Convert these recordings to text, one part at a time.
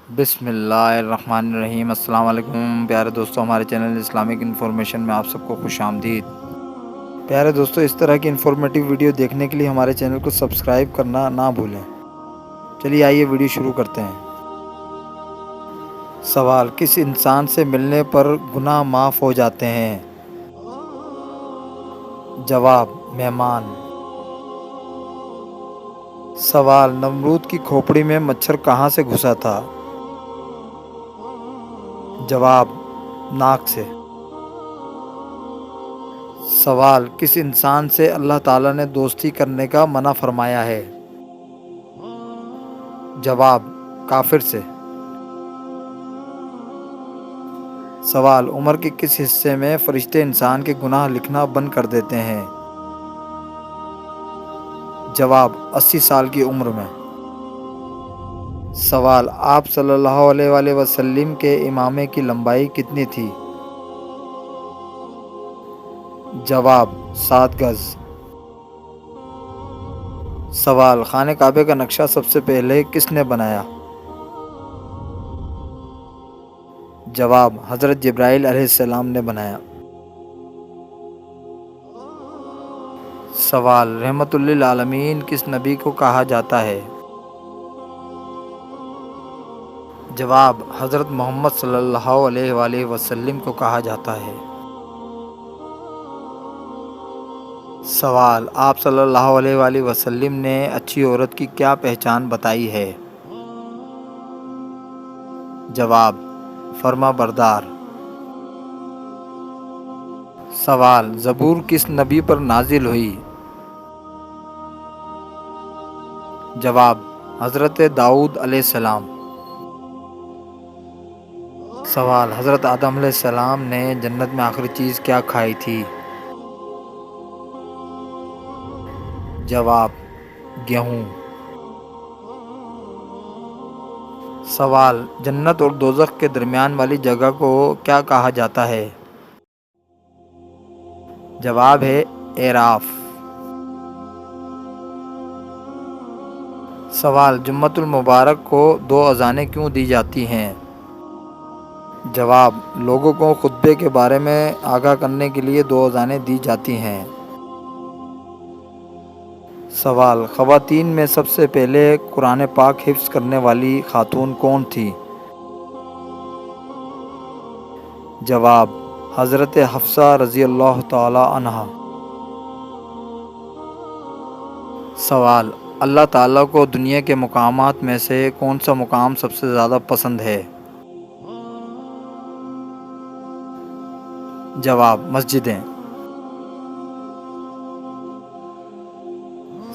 بسم اللہ الرحمن الرحیم۔ السلام علیکم پیارے دوستو، ہمارے چینل اسلامک انفارمیشن میں آپ سب کو خوش آمدید۔ پیارے دوستو، اس طرح کی انفارمیٹیو ویڈیو دیکھنے کے لیے ہمارے چینل کو سبسکرائب کرنا نہ بھولیں۔ چلیے آئیے ویڈیو شروع کرتے ہیں۔ سوال: کس انسان سے ملنے پر گناہ معاف ہو جاتے ہیں؟ جواب: مہمان۔ سوال: نمرود کی کھوپڑی میں مچھر کہاں سے گھسا تھا؟ جواب: ناک سے۔ سوال: کس انسان سے اللہ تعالیٰ نے دوستی کرنے کا منع فرمایا ہے؟ جواب: کافر سے۔ سوال: عمر کے کس حصے میں فرشتے انسان کے گناہ لکھنا بند کر دیتے ہیں؟ جواب: 80 سال کی عمر میں۔ سوال: آپ صلی اللہ علیہ وآلہ وسلم کے امامے کی لمبائی کتنی تھی؟ جواب: 7 گز۔ سوال: خانہ کعبہ کا نقشہ سب سے پہلے کس نے بنایا؟ جواب: حضرت جبرائیل علیہ السلام نے بنایا۔ سوال: رحمت للعالمین کس نبی کو کہا جاتا ہے؟ جواب: حضرت محمد صلی اللہ علیہ وآلہ وسلم کو کہا جاتا ہے۔ سوال: آپ صلی اللہ علیہ وآلہ وسلم نے اچھی عورت کی کیا پہچان بتائی ہے؟ جواب: فرما بردار۔ سوال: زبور کس نبی پر نازل ہوئی؟ جواب: حضرت داؤد علیہ السلام۔ سوال: حضرت آدم علیہ السلام نے جنت میں آخری چیز کیا کھائی تھی؟ جواب: گیہوں۔ سوال: جنت اور دوزخ کے درمیان والی جگہ کو کیا کہا جاتا ہے؟ جواب ہے اعراف۔ سوال: جمعۃ المبارک کو 2 اذانیں کیوں دی جاتی ہیں؟ جواب: لوگوں کو خطبے کے بارے میں آگاہ کرنے کے لیے 2 اذانیں دی جاتی ہیں۔ سوال: خواتین میں سب سے پہلے قرآن پاک حفظ کرنے والی خاتون کون تھی؟ جواب: حضرت حفصہ رضی اللہ تعالی عنہا۔ سوال: اللہ تعالیٰ کو دنیا کے مقامات میں سے کون سا مقام سب سے زیادہ پسند ہے؟ جواب: مسجدیں۔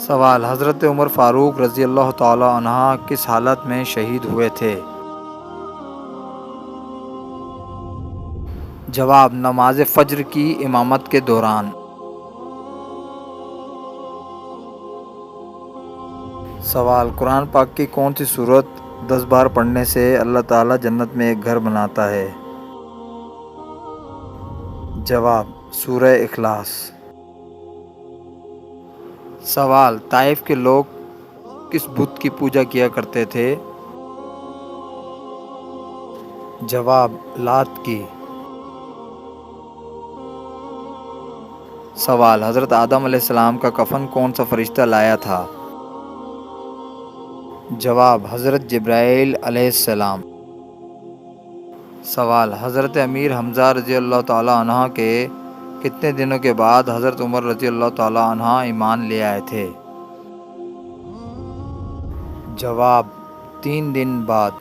سوال: حضرت عمر فاروق رضی اللہ تعالی عنہ کس حالت میں شہید ہوئے تھے؟ جواب: نماز فجر کی امامت کے دوران۔ سوال: قرآن پاک کی کون سی سورت 10 بار پڑھنے سے اللہ تعالیٰ جنت میں ایک گھر بناتا ہے؟ جواب: سورہ اخلاص۔ سوال: طائف کے لوگ کس بت کی پوجا کیا کرتے تھے؟ جواب: لات کی۔ سوال: حضرت آدم علیہ السلام کا کفن کون سا فرشتہ لایا تھا؟ جواب: حضرت جبرائیل علیہ السلام۔ سوال: حضرت امیر حمزہ رضی اللہ تعالی عنہ کے کتنے دنوں کے بعد حضرت عمر رضی اللہ تعالی عنہ ایمان لے آئے تھے؟ جواب: 3 دن بعد۔